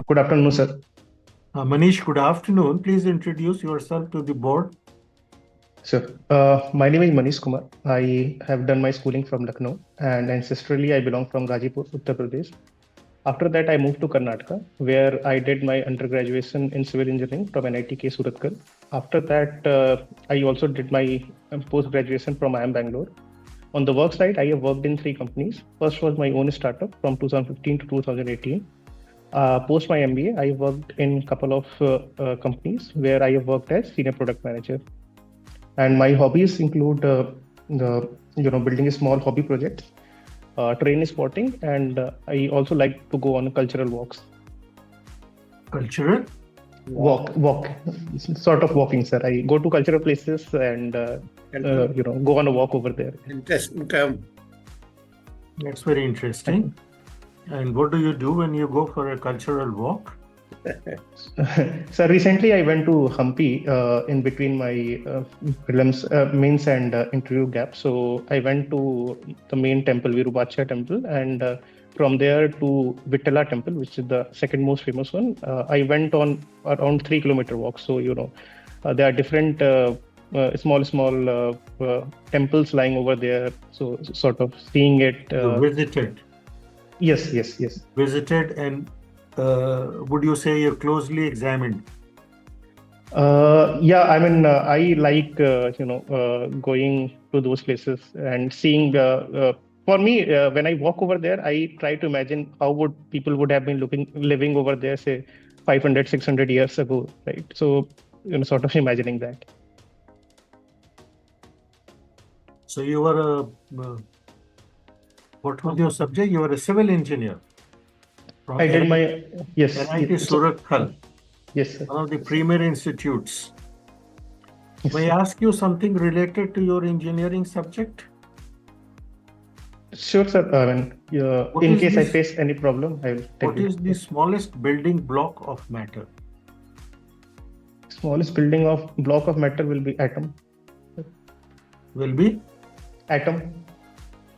Good afternoon, sir. Manish, good afternoon. Please introduce yourself to the board. Sir, my name is Manish Kumar. I have done my schooling from Lucknow, and ancestrally I belong from Gazipur, Uttar Pradesh. After that, I moved to Karnataka, where I did my undergraduation in civil engineering from NIT Surathkal. After that, I also did my post graduation from IIM Bangalore. On the work side, I have worked in three companies. First was my own startup from 2015 to 2018. Post my MBA, I worked in a couple of companies where I have worked as senior product manager. And my hobbies include building a small hobby project, train spotting, and I also like to go on cultural walks. Cultural? Walk, sort of walking, sir. I go to cultural places and go on a walk over there. Interesting. That's very interesting. And what do you do when you go for a cultural walk? So recently I went to Hampi in between my prelims, mains and interview gap. So I went to the main temple, Virupaksha temple, and from there to Vittala temple, which is the second most famous one. I went on around 3 kilometer walk. So there are different small temples lying over there. So sort of seeing it. You visited? Yes. Visited, and would you say you closely examined? Yeah, I mean, I like going to those places and seeing. For me, when I walk over there, I try to imagine how would people would have been living over there, say 500, 600 years ago, right? So, sort of imagining that. So you were what was your subject? You were a civil engineer. I did my yes. NIT Surathkal. Yes, sir. One of the premier institutes. Yes, May sir. I ask you something related to your engineering subject? Sure, sir. I mean, in case I face any problem, I will tell What you. is the smallest building block of matter? Smallest block of matter will be atom. Will be? Atom.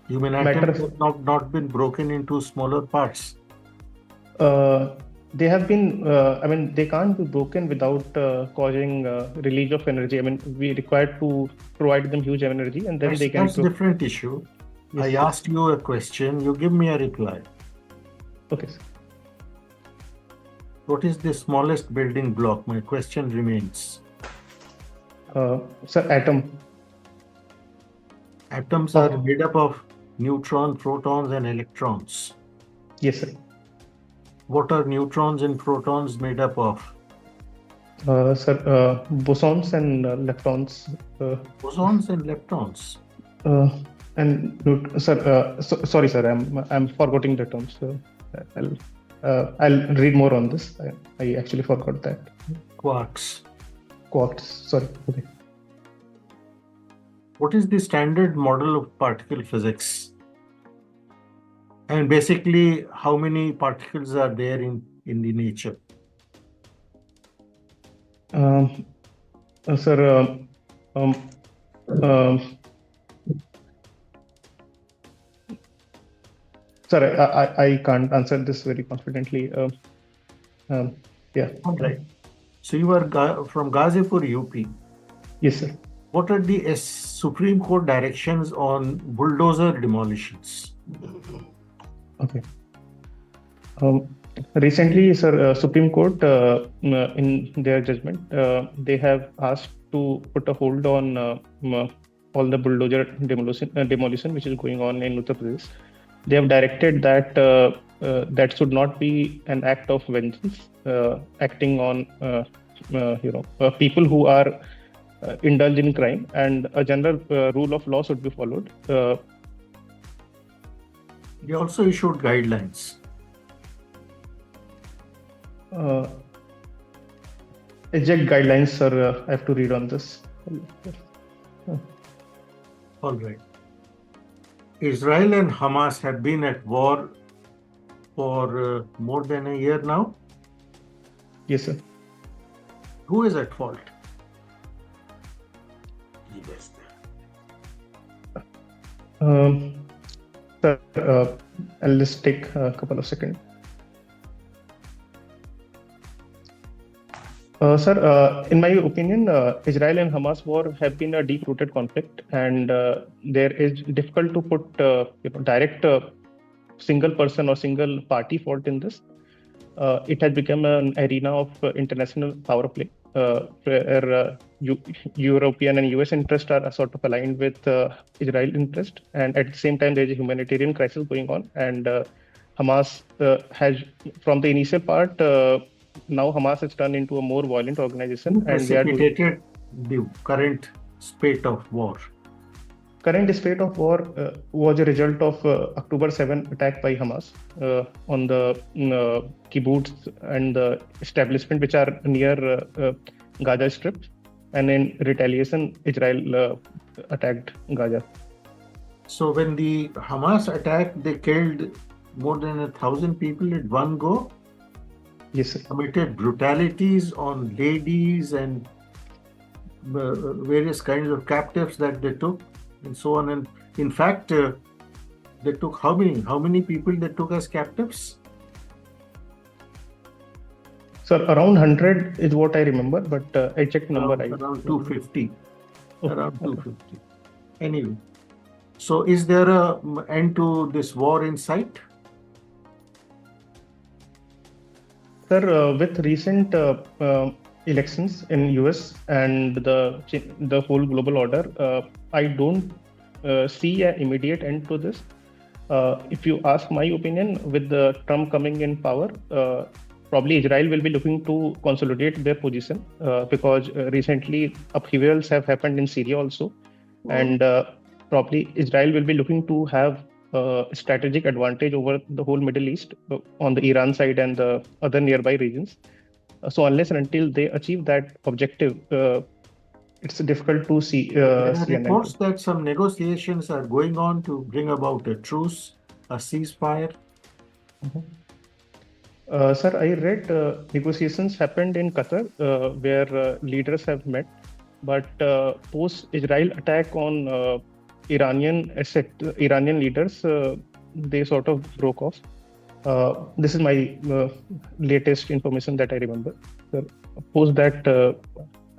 You mean atom has not been broken into smaller parts? They have been, I mean, they can't be broken without causing release of energy. I mean, we require to provide them huge energy and then they can. That's a different issue. Yes, I asked you a question, you give me a reply. Okay, sir. What is the smallest building block? My question remains. Sir, atom. Atoms are made up of neutrons, protons, and electrons. Yes, sir. What are neutrons and protons made up of? Sir, bosons and leptons. Bosons and leptons. Sorry, sir, I'm forgetting the terms. So I'll read more on this. I actually forgot that. Quarks. Sorry. Okay. What is the standard model of particle physics? And basically, how many particles are there in the nature? Sir, sorry, I can't answer this very confidently. Yeah. All right. So you are from Gazipur, UP. Yes, sir. What are the Supreme Court directions on bulldozer demolitions? Okay. Recently, sir, Supreme Court, in their judgment, they have asked to put a hold on all the bulldozer demolition which is going on in Uttar Pradesh. They have directed that that should not be an act of vengeance, acting on people who are indulged in crime, and a general rule of law should be followed. They also issued guidelines. Exact guidelines, sir, I have to read on this. All right. Israel and Hamas have been at war for more than a year now. Yes, sir. Who is at fault? Sir, I'll just take a couple of seconds. Sir, in my opinion, Israel and Hamas war have been a deep-rooted conflict, and there is difficult to put direct single person or single party fault in this. It has become an arena of international power play, where European and US interests are sort of aligned with Israel interest, and at the same time there is a humanitarian crisis going on, and Hamas has, from the initial part, now Hamas has turned into a more violent organization, Who and they are doing. precipitated the current spate of war? Current state of war was a result of October 7 attack by Hamas on the kibbutz and the establishment which are near Gaza Strip, and in retaliation, Israel attacked Gaza. So when the Hamas attacked, they killed more than 1,000 people at one go. Yes, sir. Committed brutalities on ladies and various kinds of captives that they took, and so on. And in fact, they took how many people they took as captives? Sir, around 100 is what I remember, but I checked number. Around 250. Oh, Around okay. 250. Anyway, so is there a end to this war in sight? Sir, with recent elections in US and the whole global order, I don't see an immediate end to this. If you ask my opinion, with the Trump coming in power, probably Israel will be looking to consolidate their position because recently upheavals have happened in Syria also, and probably Israel will be looking to have strategic advantage over the whole Middle East on the Iran side and the other nearby regions. So unless and until they achieve that objective, it's difficult to see. There are reports that some negotiations are going on to bring about a truce, a ceasefire. Sir, I read negotiations happened in Qatar where leaders have met, but post-Israel attack on Iranian leaders, they sort of broke off. This is my latest information that I remember. Post that,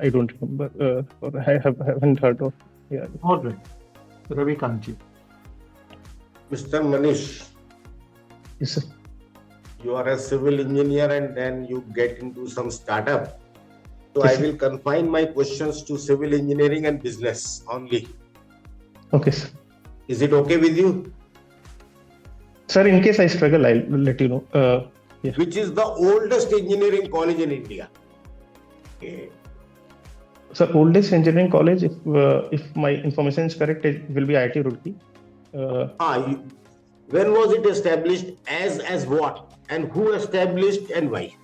I don't remember or I haven't heard of. Yeah. All right. Ravi Kanchi. Mr. Manish, Yes, sir. you are a civil engineer and then you get into some startup. So Yes, I will confine my questions to civil engineering and business only. Okay, sir. Is it okay with you? Sir, in case I struggle, I'll let you know. Yeah. Which is the oldest engineering college in India? Okay. Sir, oldest engineering college, if my information is correct, it will be IIT Roorkee. When was it established? As what? And who established and why?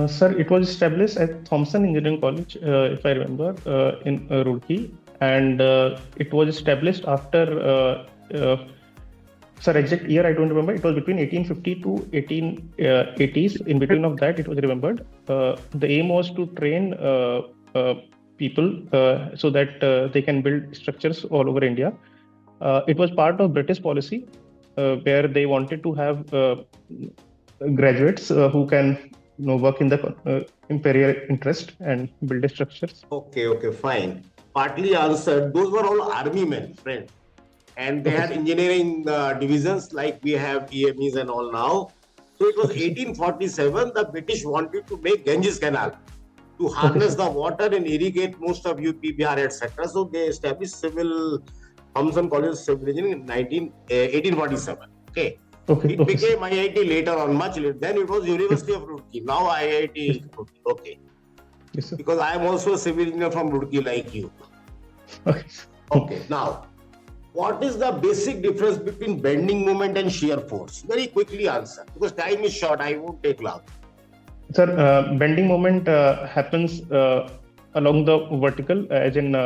Sir, it was established at Thompson Engineering College, if I remember, in Roorkee, and it was established after. Sir, exact year I don't remember. It was between 1850 to 1880s. In between of that, it was remembered. The aim was to train people so that they can build structures all over India. It was part of British policy where they wanted to have graduates who can work in the imperial interest and build structures. Okay, fine. Partly answered. Those were all army men, friend. And they had engineering divisions like we have EMEs and all now. So it was 1847, the British wanted to make Ganges Canal to harness the water and irrigate most of UP, Bihar, etc. So they established Thompson College of Civil Engineering in 1847. Okay. It became IIT later on, much later. Then it was University of Roorkee. Now IIT Roorkee. Okay. Yes, sir. Because I am also a civil engineer from Roorkee like you. Okay. Now, what is the basic difference between bending moment and shear force? Very quickly answer, because time is short. I won't take long. Sir, bending moment happens along the vertical, as in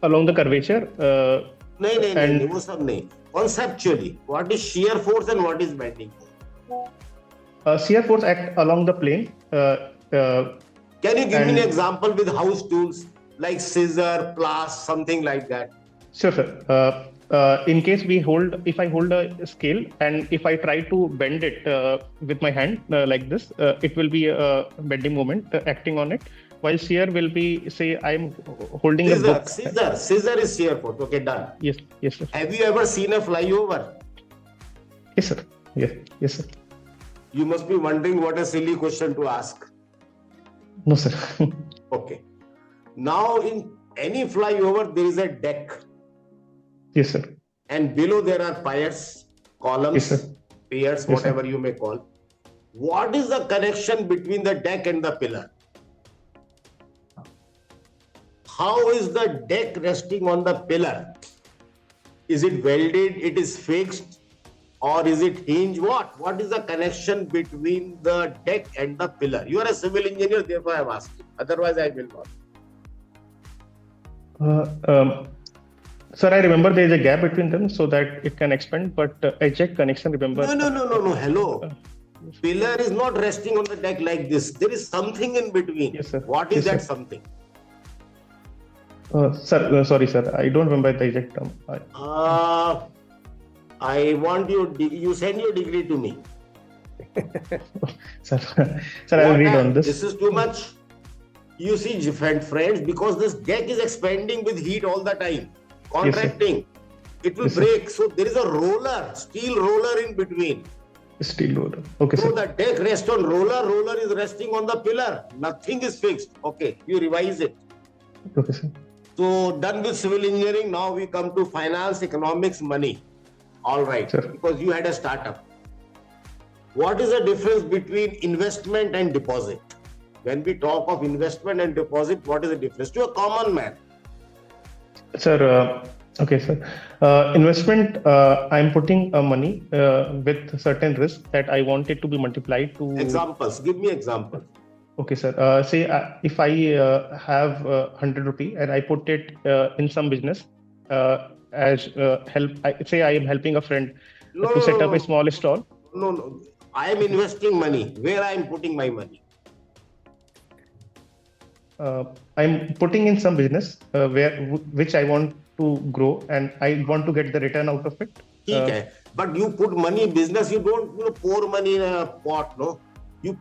along the curvature. No. Conceptually, what is shear force and what is bending force? Shear force acts along the plane. Can you give me an example with house tools like scissor, plus, something like that? Sure, sir. in case if I hold a scale and if I try to bend it with my hand like this, it will be a bending moment acting on it. While shear will be, say, I'm holding a book. Scissor is shear force. Okay, done. Yes, sir. Have you ever seen a flyover? Yes, sir. Yes, sir. You must be wondering what a silly question to ask. No, sir. Okay. Now, in any flyover, there is a deck. Yes, sir. And below there are piers, columns, Yes, sir. piers, whatever you may call. What is the connection between the deck and the pillar? How is the deck resting on the pillar? Is it welded? It is fixed? Or is it hinge? What is the connection between the deck and the pillar? You are a civil engineer, therefore I have asked you. Otherwise, I will not. Sir, I remember there is a gap between them so that it can expand, but exact connection, remember. No. Hello. Pillar is not resting on the deck like this. There is something in between. Yes, sir. What is that something? Sir, sorry, sir. I don't remember the exact term. I want you send your degree to me. Sir, I will read on this. This is too much. You see, friends, because this deck is expanding with heat all the time, contracting. Yes, it will break. So there is a roller, steel roller in between. Steel roller. Okay, so sir. The deck rests on roller is resting on the pillar. Nothing is fixed. Okay, you revise it. Okay, sir. So done with civil engineering. Now we come to finance, economics, money. All right, sir. Because you had a startup. What is the difference between investment and deposit? When we talk of investment and deposit, what is the difference to a common man? Sir, okay, sir. Investment, I'm putting money with certain risk that I want it to be multiplied to. Examples. Give me examples. Okay, sir. Say if I have 100 rupee and I put it in some business as help. Say I am helping a friend to set up a small stall. No. I am investing money. Where I am putting my money? I'm putting in some business which I want to grow and I want to get the return out of it. Okay. But you put money in business, you don't pour money in a pot, no? You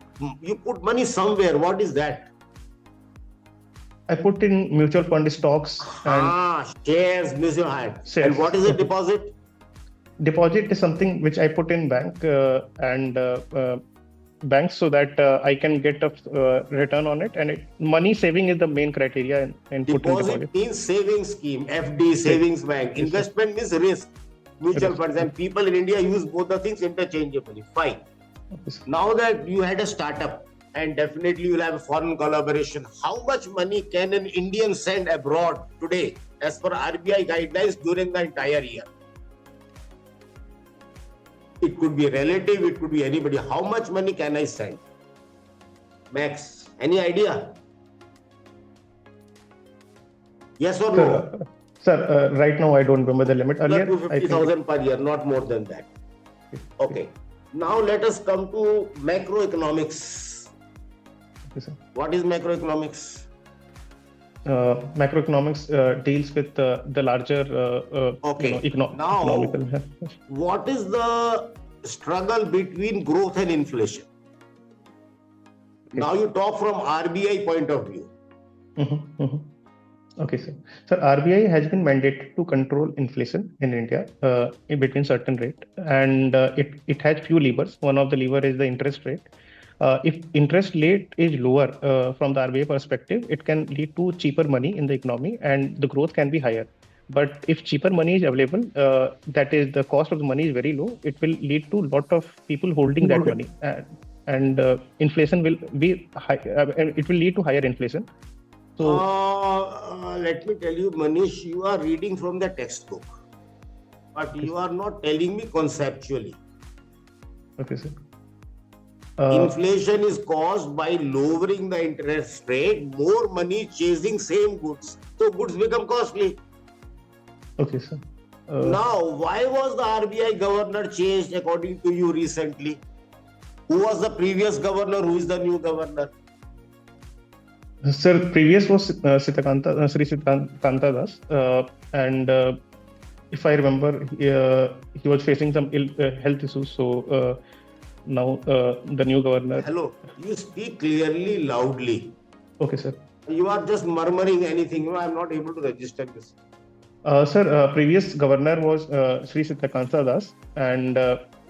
put money somewhere. What is that? I put in mutual fund, stocks. Shares, mutual fund. And what is a deposit? Deposit is something which I put in bank and banks so that I can get a return on it. And money saving is the main criteria in putting deposit. Deposit means saving scheme, FD, savings bank. Yes, investment means risk, mutual funds. And people in India use both the things interchangeably. Fine. Yes. Now that you had a startup and definitely you'll have a foreign collaboration, how much money can an Indian send abroad today as per RBI guidelines during the entire year? It could be a relative, it could be anybody. How much money can I send? Max, any idea? Yes or no? Sir, right now I don't remember the limit. Earlier, 250,000 per year, not more than that. Okay. Now let us come to macroeconomics. Okay, sir. What is macroeconomics? Macroeconomics deals with the larger economical. What is the struggle between growth and inflation? Okay. Now you talk from RBI point of view. Okay, sir. Sir, RBI has been mandated to control inflation in India in between certain rate, and it has few levers. One of the lever is the interest rate. If interest rate is lower from the RBI perspective, it can lead to cheaper money in the economy and the growth can be higher. But if cheaper money is available, that is the cost of the money is very low, it will lead to a lot of people holding that money. And inflation will be high, it will lead to higher inflation. So let me tell you, Manish, you are reading from the textbook, but you are not telling me conceptually. Okay, sir. Inflation is caused by lowering the interest rate, more money chasing same goods. So goods become costly. Okay, sir. Now, why was the RBI governor changed according to you recently? Who was the previous governor? Who is the new governor? Sir, previous was Sri Sitakanta Das, and if I remember, he was facing some health issues. So now the new governor. Hello, you speak clearly, loudly. Okay, sir. You are just murmuring anything. No, I'm not able to register this. Sir, previous governor was Sri Siddhakanta Das, and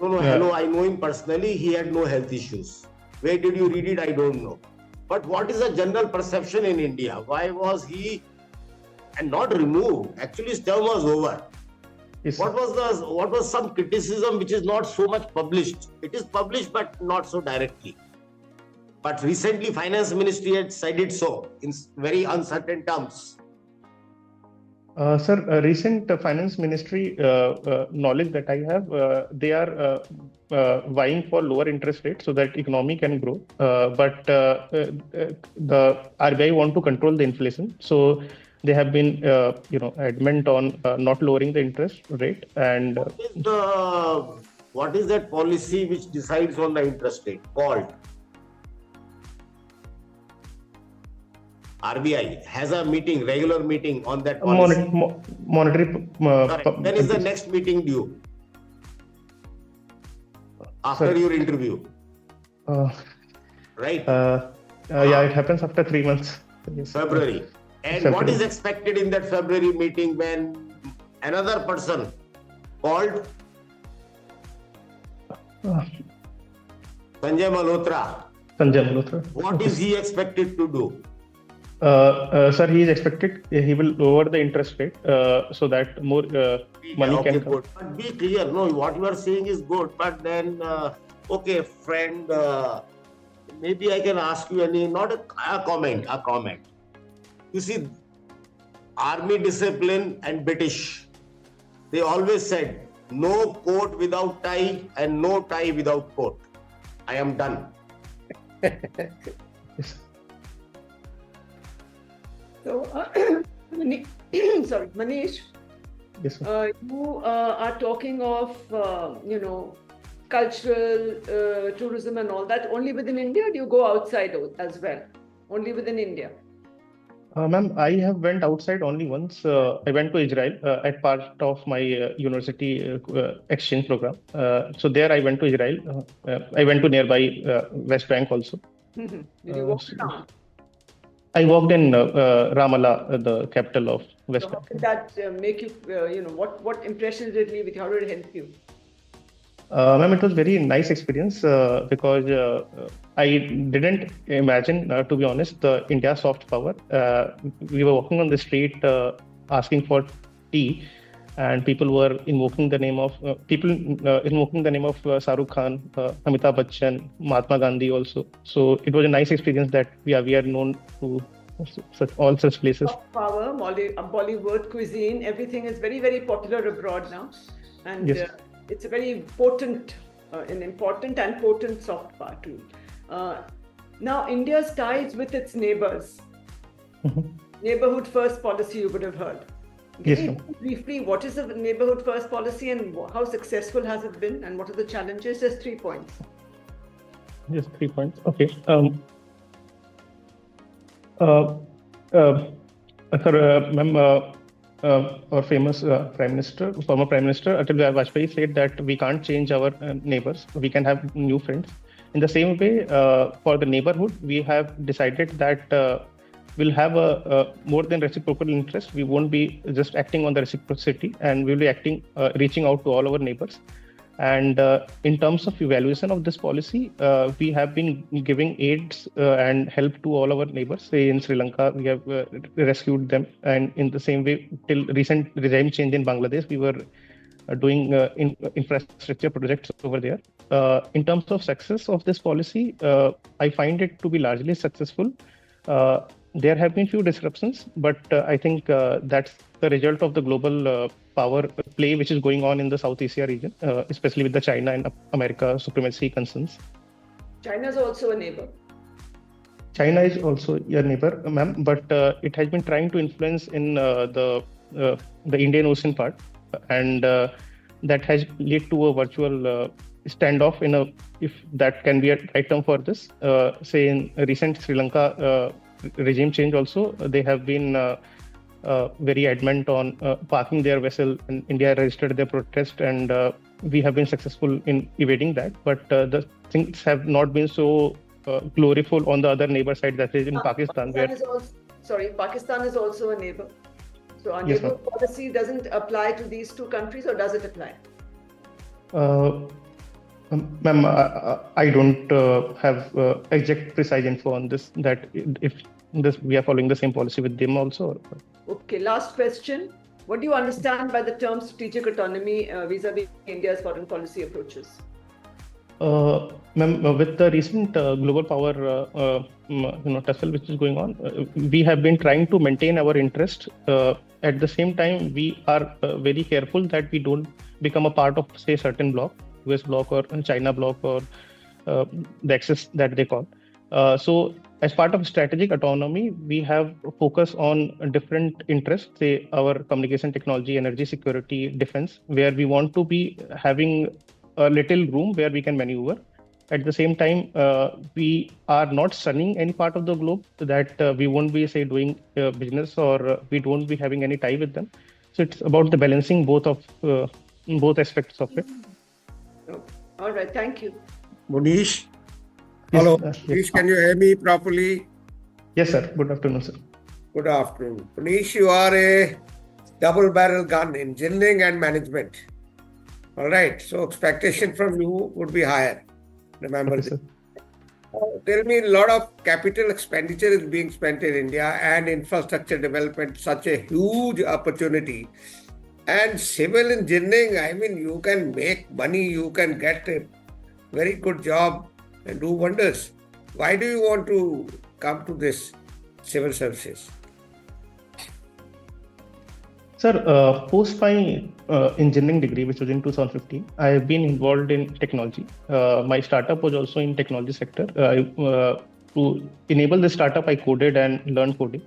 Hello, I know him personally. He had no health issues. Where did you read it? I don't know. But what is the general perception in India? Why was he and not removed? Actually, his term was over. yes, What was some criticism which is not so much published? It is published, but not so directly. But recently, Finance Ministry had said it so in very uncertain terms. Sir, recent Finance Ministry knowledge that I have, they are vying for lower interest rates so that economy can grow. But the RBI want to control the inflation, so they have been, adamant on not lowering the interest rate. And What is that policy which decides on the interest rate called? RBI has a meeting, regular meeting on that policy. Monetary. When is the next meeting due? After Sir, your interview, right? Yeah, it happens after 3 months. Yes. February. And what is expected in that February meeting when another person called Sanjay Malhotra? What is he expected to do? Sir, he is expected, he will lower the interest rate so that more money can come. Good. But be clear, no, what you are saying is good, but then, okay, friend, maybe I can ask you not a comment. You see, army discipline and British, they always said, no coat without tie and no tie without coat. I am done. Yes. So, Manish, Yes, sir. you are talking of, cultural tourism and all that only within India, or do you go outside as well? Only within India? Ma'am, I have went outside only once. I went to Israel at part of my university exchange program. So there I went to Israel. I went to nearby West Bank also. Did you walk around? I walked in Ramallah, the capital of West So how Bank. did that make you, what impression did it leave with you? How did it help you? Ma'am, it was very nice experience because I didn't imagine, to be honest, the India soft power. We were walking on the street asking for tea, and people were invoking the name of Shahrukh Khan, Amitabh Bachchan, Mahatma Gandhi also. So it was a nice experience that we are known to all such places. Soft power, Bollywood cuisine, everything is very, very popular abroad now, and Yes. it's a very potent, important and potent soft power tool. Now, India's ties with its neighbors. Neighborhood first policy, you would have heard. Yes, Very ma'am. briefly, what is the neighborhood first policy and how successful has it been, and what are the challenges? Just 3 points. Just 3 points. Okay. Sir, ma'am, our famous former Prime Minister Atal Bihari Vajpayee said that we can't change our neighbors. We can have new friends. In the same way, for the neighborhood, we have decided that we'll have a more than reciprocal interest. We won't be just acting on the reciprocity, and we'll be reaching out to all our neighbors. And in terms of evaluation of this policy, we have been giving aids and help to all our neighbors. Say in Sri Lanka, we have rescued them. And in the same way, till recent regime change in Bangladesh, we were doing infrastructure projects over there. In terms of success of this policy, I find it to be largely successful. There have been few disruptions, but I think that's the result of the global power play which is going on in the South Asia region, especially with the China and America supremacy concerns. China is also a neighbor. China is also your neighbor, ma'am, but it has been trying to influence in the Indian Ocean part, and that has led to a virtual standoff if that can be a right term for this. Say in recent Sri Lanka regime change also, they have been very adamant on parking their vessel, and India registered their protest, and we have been successful in evading that. But the things have not been so gloriful on the other neighbor side, that is in Pakistan, where Pakistan is also a neighbor. So our Yes, neighbor policy doesn't apply to these two countries, or does it apply? ma'am, I don't have exact precise info on this, that if this we are following the same policy with them also. Okay, last question. What do you understand by the term strategic autonomy vis-a-vis India's foreign policy approaches? Ma'am, with the recent global power tussle which is going on, we have been trying to maintain our interest. At the same time, we are very careful that we don't become a part of, say, certain bloc, US bloc or China bloc, or the Axis that they call. So as part of strategic autonomy, we have focus on different interests, say our communication technology, energy security, defense, where we want to be having a little room where we can maneuver. At the same time, we are not shunning any part of the globe, that we won't be, say, doing business, or we don't be having any tie with them. So it's about the balancing both aspects of it. Oh, all right, thank you. Manish? Yes, Hello, yes. Manish, can you hear me properly? Yes, sir. Good afternoon, sir. Good afternoon. Manish, you are a double-barrel gun, engineering and management. All right, so expectation from you would be higher. Remember Okay, this. sir. Tell me, a lot of capital expenditure is being spent in India, and infrastructure development, such a huge opportunity. And civil engineering, I mean, you can make money, you can get a very good job and do wonders. Why do you want to come to this civil services? Sir, post my engineering degree, which was in 2015, I have been involved in technology. My startup was also in technology sector. To enable the startup, I coded and learned coding.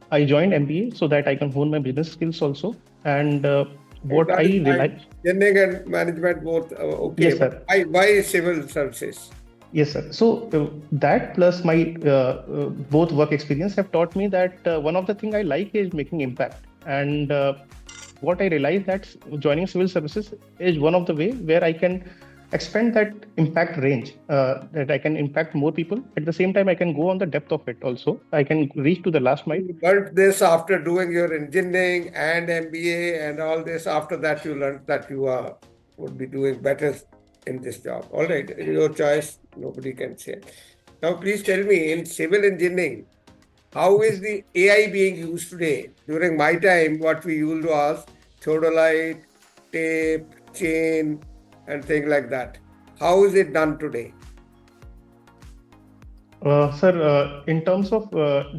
I joined MBA so that I can hone my business skills also. And what I realized. Engineering and management both. Okay. Yes, sir. Why civil services? Yes, sir. So that plus my both work experience have taught me that one of the thing I like is making impact. And what I realized that joining civil services is one of the way where I can expand that impact range, that I can impact more people. At the same time, I can go on the depth of it also. I can reach to the last mile. You learned this after doing your engineering and MBA and all this. After that, you learned that you would be doing better in this job. All right, your choice. Nobody can say. Now, please tell me, in civil engineering, how is the AI being used today? During my time, what we used was theodolite, tape, chain, and things like that. How is it done today? Sir, in terms of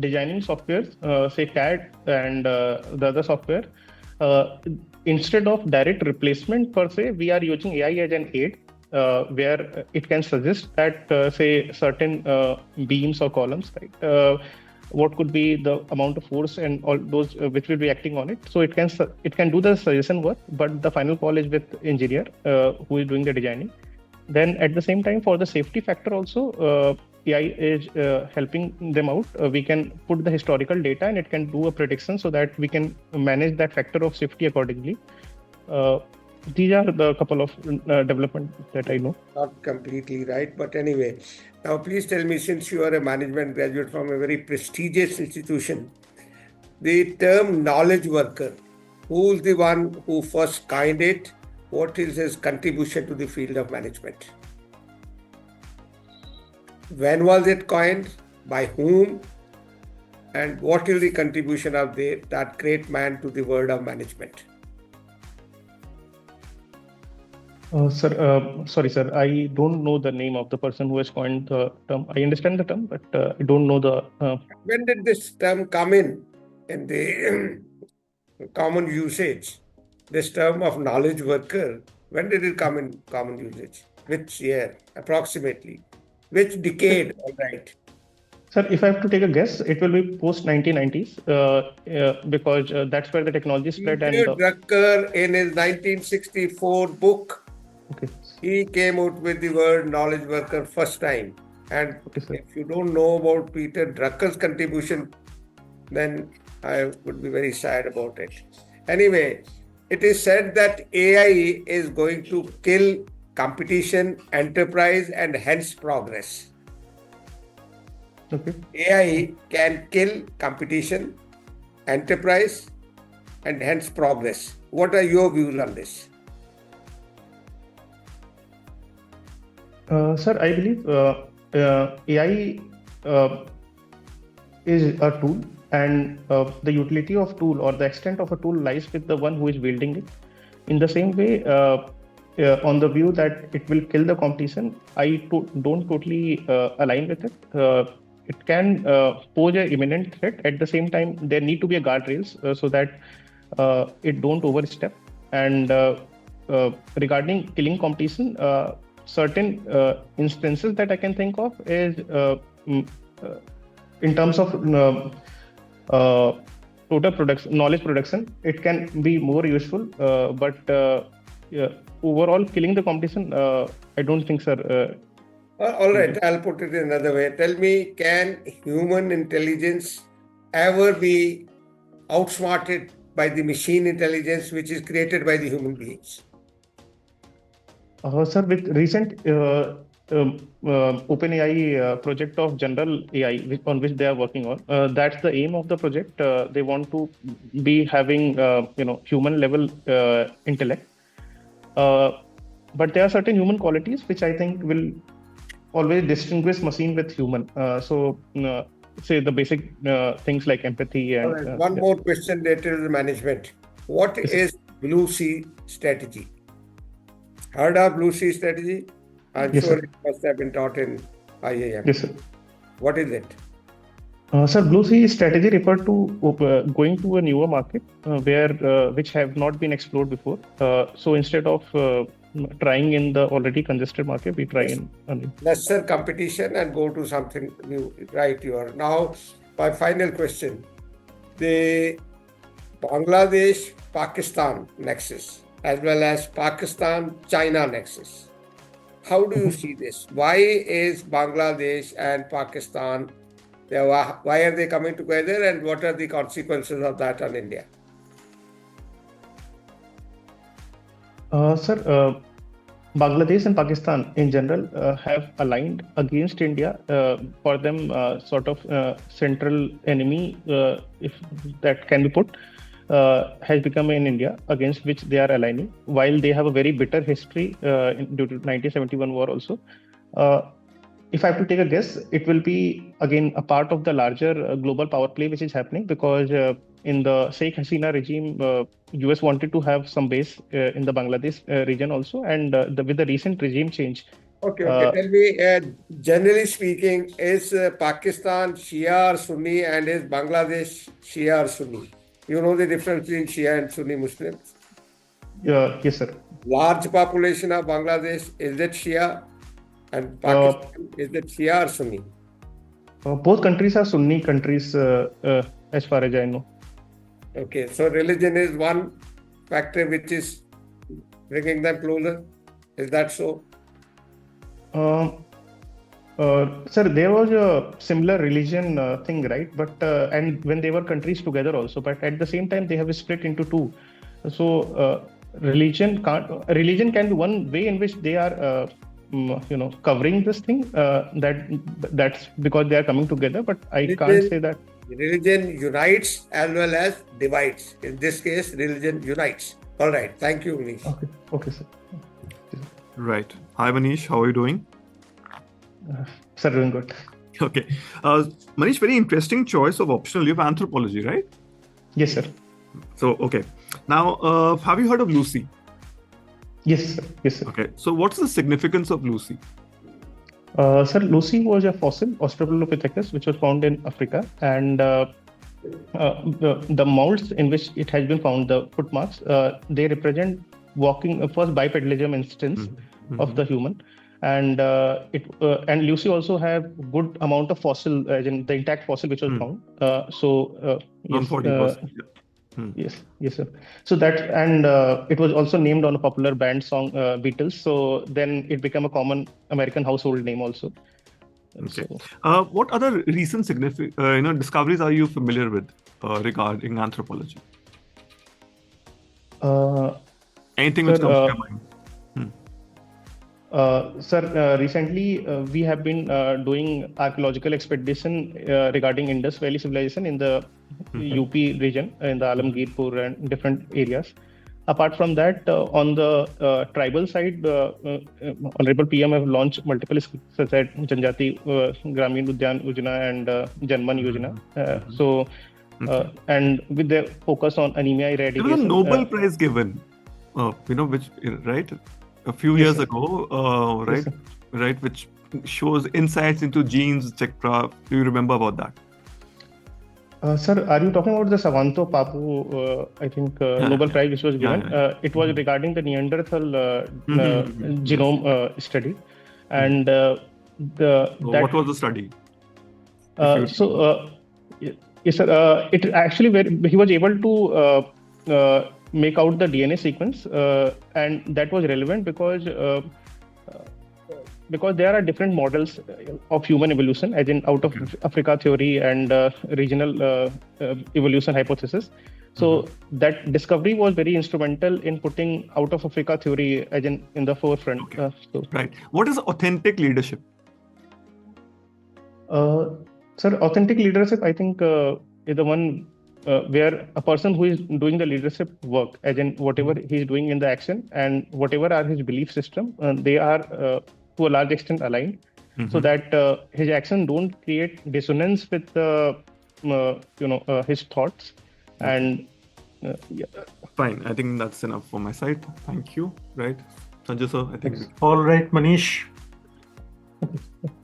designing softwares, say CAD and the other software, instead of direct replacement per se, we are using AI as an aid, where it can suggest that, say, certain beams or columns, right? What could be the amount of force and all those which will be acting on it. So it can do the suggestion work, but the final call is with engineer who is doing the designing. Then at the same time, for the safety factor also, AI is helping them out. We can put the historical data and it can do a prediction so that we can manage that factor of safety accordingly. These are the couple of development that I know. Not completely right, but anyway. Now, please tell me, since you are a management graduate from a very prestigious institution, the term knowledge worker, who's the one who first coined it? What is his contribution to the field of management? When was it coined? By whom? And what is the contribution of that great man to the world of management? Sir, sorry, sir. I don't know the name of the person who has coined the term. I understand the term, but I don't know the. When did this term come in the common usage? This term of knowledge worker, when did it come in common usage? Which year, approximately? Which decade? All right. Sir, if I have to take a guess, it will be post 1990s, because that's where the technology spread. Peter Drucker, in his 1964 book, okay, he came out with the word knowledge worker first time. And okay, sir. if you don't know about Peter Drucker's contribution, then I would be very sad about it. Anyway, it is said that AI is going to kill competition, enterprise, and hence progress. Okay. AI can kill competition, enterprise, and hence progress. What are your views on this? Sir, I believe AI is a tool, and the utility of tool or the extent of a tool lies with the one who is wielding it. In the same way, on the view that it will kill the competition, I don't totally align with it. It can pose an imminent threat. At the same time, there need to be a guardrails so that it don't overstep. And regarding killing competition, certain instances that I can think of is in terms of total production, knowledge production, it can be more useful. But overall, killing the competition, I don't think, sir. All right, I'll put it another way. Tell me, can human intelligence ever be outsmarted by the machine intelligence which is created by the human beings? Sir, with recent OpenAI project of general AI, on which they are working on, that's the aim of the project. They want to be having, human level intellect. But there are certain human qualities which I think will always distinguish machine with human. Say the basic things like empathy and. All right, one more question related to the management. What is Blue Sea strategy? Heard of Blue Sea strategy? I'm Yes, sure sir. it must have been taught in IIM. Yes, sir. What is it? Sir, Blue Sea strategy referred to going to a newer market which have not been explored before. So instead of trying in the already congested market, we try in a new. Lesser competition and go to something new. Right, you are. Now, my final question. The Bangladesh-Pakistan nexus as well as Pakistan-China nexus. How do you see this? Why is Bangladesh and Pakistan, why are they coming together and what are the consequences of that on India? Sir, Bangladesh and Pakistan in general have aligned against India. For them, sort of central enemy, if that can be put, has become in India, against which they are aligning, while they have a very bitter history due to 1971 war also. If I have to take a guess, it will be again a part of the larger global power play which is happening, because in the Sheikh Hasina regime, US wanted to have some base in the Bangladesh region also, and with the recent regime change. Okay. Tell me, generally speaking, is Pakistan Shia or Sunni and is Bangladesh Shia or Sunni? You know the difference between Shia and Sunni Muslims? Yes, sir. Large population of Bangladesh, is it Shia? And Pakistan, is it Shia or Sunni? Both countries are Sunni countries, as far as I know. Okay, so religion is one factor which is bringing them closer. Is that so? Sir, there was a similar religion thing, right? But and when they were countries together also, but at the same time they have split into two. So religion can be one way in which they are covering this thing. That's because they are coming together. But I can't say that religion unites as well as divides. In this case, religion unites. All right. Thank you, Manish. Okay, sir. Right. Hi, Manish. How are you doing? Sir, doing good. Okay. Manish, very interesting choice of optional. You have anthropology, right? Yes, sir. So, okay. Now, have you heard of Lucy? Yes, sir. Yes, sir. Okay. So, what's the significance of Lucy? Sir, Lucy was a fossil, Australopithecus, which was found in Africa, and the mounds in which it has been found, the footmarks, they represent walking, first bipedalism instance of the human. And and Lucy also have good amount of fossil, as in the intact fossil which was found. Yes, yes, sir. So that, and it was also named on a popular band song, Beatles. So then it became a common American household name also. Okay. So, What other recent discoveries are you familiar with regarding anthropology? Anything which sir, comes to your mind? Sir, recently we have been doing archaeological expedition regarding Indus Valley civilization in the UP region, in the Alamgirpur and different areas. Apart from that, on the tribal side, Honorable PM have launched multiple schemes such as Janjati Gramin Udyan Yojana and Janman Yojana. So, and with their focus on anemia There was a eradication. Nobel Prize given, which, right, a few Yes, years sir. ago, Yes, sir. right, which shows insights into genes, etc. Do you remember about that? Sir, are you talking about the Savanto Papu, I think, Nobel Prize which was given? It was regarding the Neanderthal genome study. And What was the study? Yes, sir, it actually, he was able to make out the DNA sequence, and that was relevant because there are different models of human evolution, as in out of Africa theory and regional evolution hypothesis. So that discovery was very instrumental in putting out of Africa theory as in the forefront. Right. What is authentic leadership? Sir, authentic leadership, I think, is the one where a person who is doing the leadership work, as in whatever he's doing in the action and whatever are his belief system, they are to a large extent aligned, so that his action don't create dissonance with his thoughts. And yeah. Fine. I think that's enough for my side. Thank you. Right, Sanjay sir. I think. All right, Manish.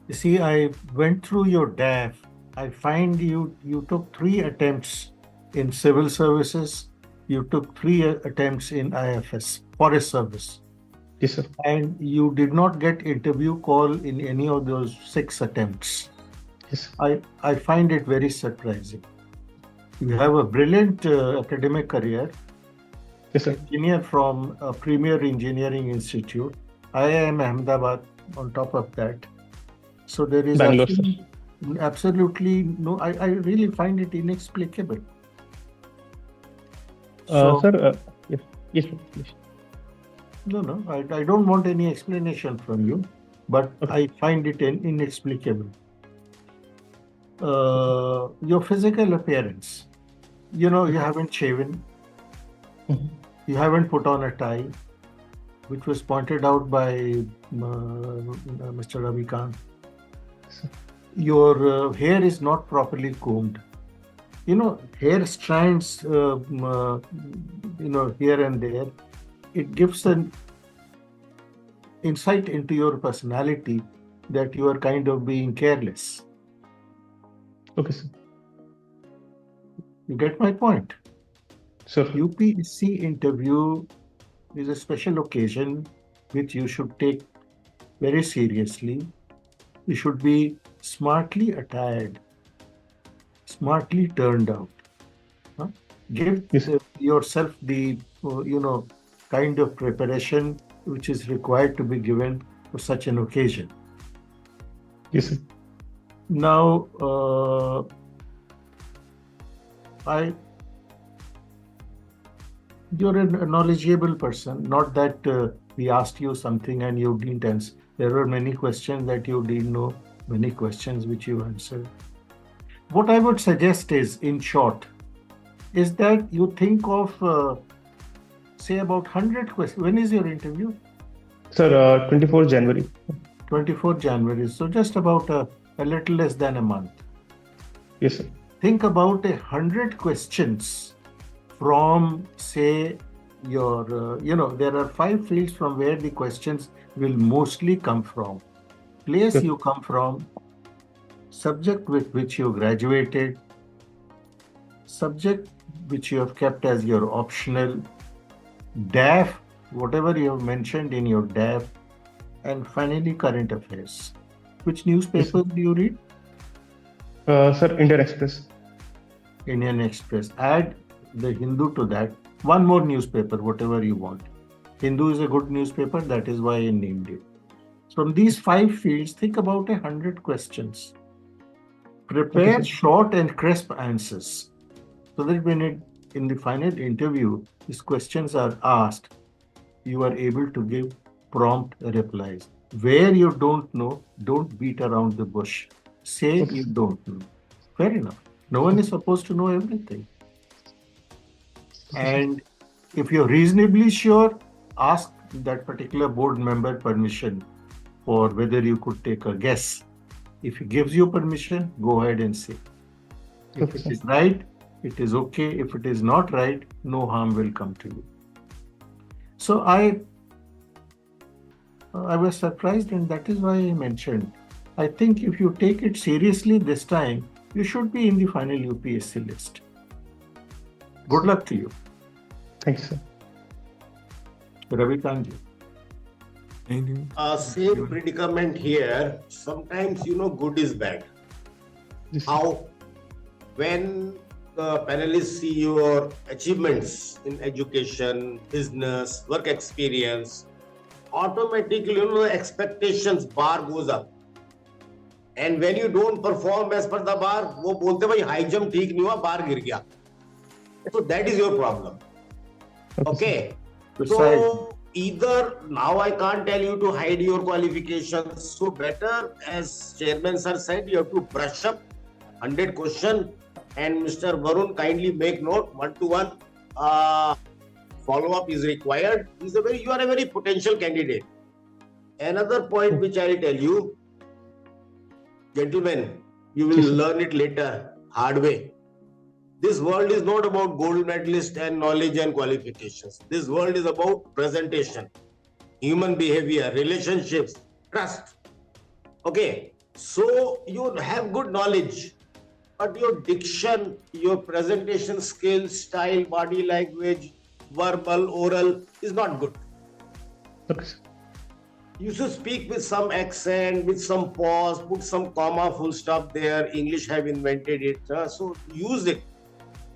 You see, I went through your DAF. I find you took 3 attempts in civil services. You took 3 attempts in IFS, Forest Service. Yes, sir. And you did not get interview call in any of those 6 attempts. Yes. I find it very surprising. You have a brilliant academic career. Yes, sir. Engineer from a premier engineering institute, IIM Ahmedabad on top of that. So there is Bangalore, absolutely no, I really find it inexplicable. Sir, yes, please. No, I don't want any explanation from you, but I find it inexplicable. Your physical appearance, you haven't shaven, you haven't put on a tie, which was pointed out by Mr. Ravi Khan. Your hair is not properly combed. Hair strands, here and there. It gives an insight into your personality that you are kind of being careless. Okay, sir. You get my point? Sir. UPSC interview is a special occasion which you should take very seriously. You should be smartly attired, smartly turned out. Give yourself the, kind of preparation which is required to be given for such an occasion. Yes, sir. Now, you're a knowledgeable person, not that we asked you something and you didn't answer. There were many questions that you didn't know, many questions which you answered. What I would suggest is, in short, is that you think of, say, about 100 questions. When is your interview? Sir, 24 January. 24 January. So just about a little less than a month. Yes, sir. Think about 100 questions from, say, your, there are 5 fields from where the questions will mostly come from. Place you come from, subject with which you graduated, subject which you have kept as your optional, DAF, whatever you have mentioned in your DAF, and finally current affairs. Which newspaper do you read? Sir, Indian Express. Indian Express. Add the Hindu to that. One more newspaper, whatever you want. Hindu is a good newspaper, that is why I named it. From these 5 fields, think about 100 questions. Prepare short and crisp answers so that when in the final interview, these questions are asked, you are able to give prompt replies. Where you don't know, don't beat around the bush. Say you don't know. Fair enough. No one is supposed to know everything. And if you're reasonably sure, ask that particular board member permission for whether you could take a guess. If he gives you permission, go ahead and say. If it is right, it is okay. If it is not right, no harm will come to you. So I was surprised, and that is why I mentioned. I think if you take it seriously this time, you should be in the final UPSC list. Good luck to you. Thanks, sir. Ravikant. Same predicament here. Sometimes, good is bad. How? When the panelists see your achievements in education, business, work experience, automatically, the expectations bar goes up. And when you don't perform as per the bar, वो बोलते भाई high jump ठीक नहीं हुआ, bar गिर गया. So that is your problem. Okay. So either now I can't tell you to hide your qualifications. So better, as Chairman Sir said, you have to brush up 100 questions. And Mr. Varun, kindly make note, 1-to-1 follow-up is required. You are a very potential candidate. Another point which I will tell you, gentlemen, you will learn it later, hard way. This world is not about gold medalist and knowledge and qualifications. This world is about presentation, human behavior, relationships, trust. Okay, so you have good knowledge, but your diction, your presentation skills, style, body language, verbal, oral is not good. Okay. You should speak with some accent, with some pause, put some comma, full stop there. English have invented it, so use it.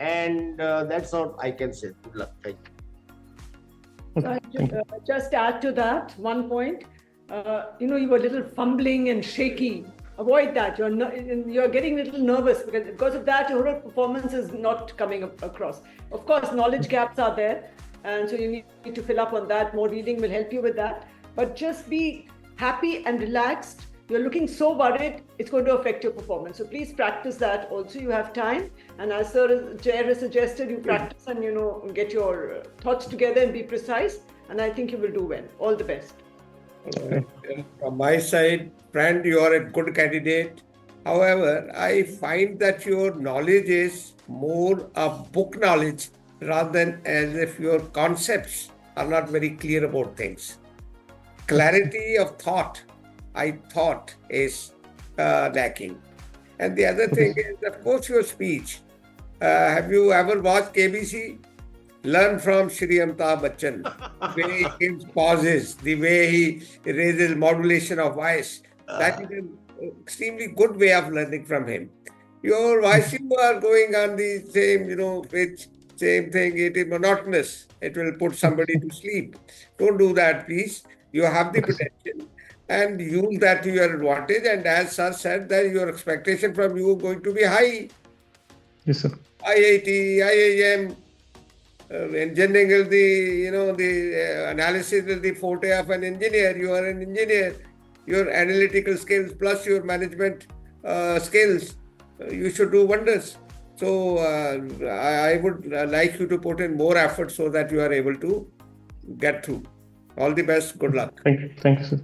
And that's all I can say. Good luck. Thank you. Just add to that one point. You were a little fumbling and shaky. Avoid that. You're getting a little nervous because of that. Your whole performance is not coming across. Of course, knowledge gaps are there, and so you need to fill up on that. More reading will help you with that. But just be happy and relaxed. You're looking so worried, it's going to affect your performance. So please practice that also. You have time. And as Chair has suggested, you practice and, get your thoughts together and be precise. And I think you will do well. All the best. From my side, friend, you are a good candidate. However, I find that your knowledge is more of book knowledge rather than as if your concepts are not very clear about things. Clarity of thought, I thought, is lacking. And the other thing is, of course, your speech. Have you ever watched KBC? Learn from Shri Amitabh Bachchan. The way he gives pauses, the way he raises modulation of voice. That is an extremely good way of learning from him. Your voice, you are going on the same, pitch, same thing. It is monotonous. It will put somebody to sleep. Don't do that, please. You have the potential and use that to your advantage. And as Sir said, that your expectation from you is going to be high. Yes, sir. IIT, IIM, engineering is the analysis is the forte of an engineer. You are an engineer. Your analytical skills plus your management skills, you should do wonders. So I would like you to put in more effort so that you are able to get through. All the best. Good luck. Thank you, sir.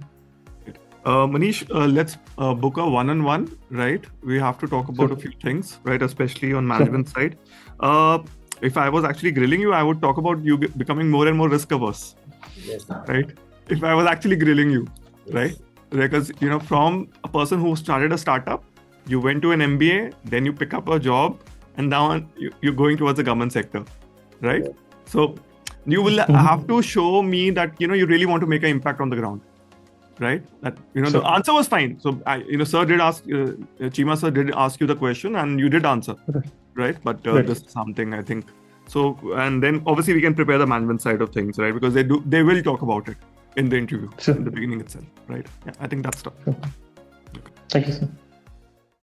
Manish, let's book a one-on-one, right? We have to talk about a few things, right? Especially on management side. If I was actually grilling you, I would talk about you becoming more and more risk averse, Yes. right? If I was actually grilling you, right? Because, from a person who started a startup, you went to an MBA, then you pick up a job, and now you're going towards the government sector, right? Yeah. So you will have to show me that, you really want to make an impact on the ground. Right? That the answer was fine. So Sir did ask, Chima Sir did ask you the question, and you did answer, right? But this is something I think. So, and then obviously we can prepare the management side of things, right? Because they will talk about it, in the interview Sure. in the beginning itself, right? Yeah, I think that's tough. Thank you, sir.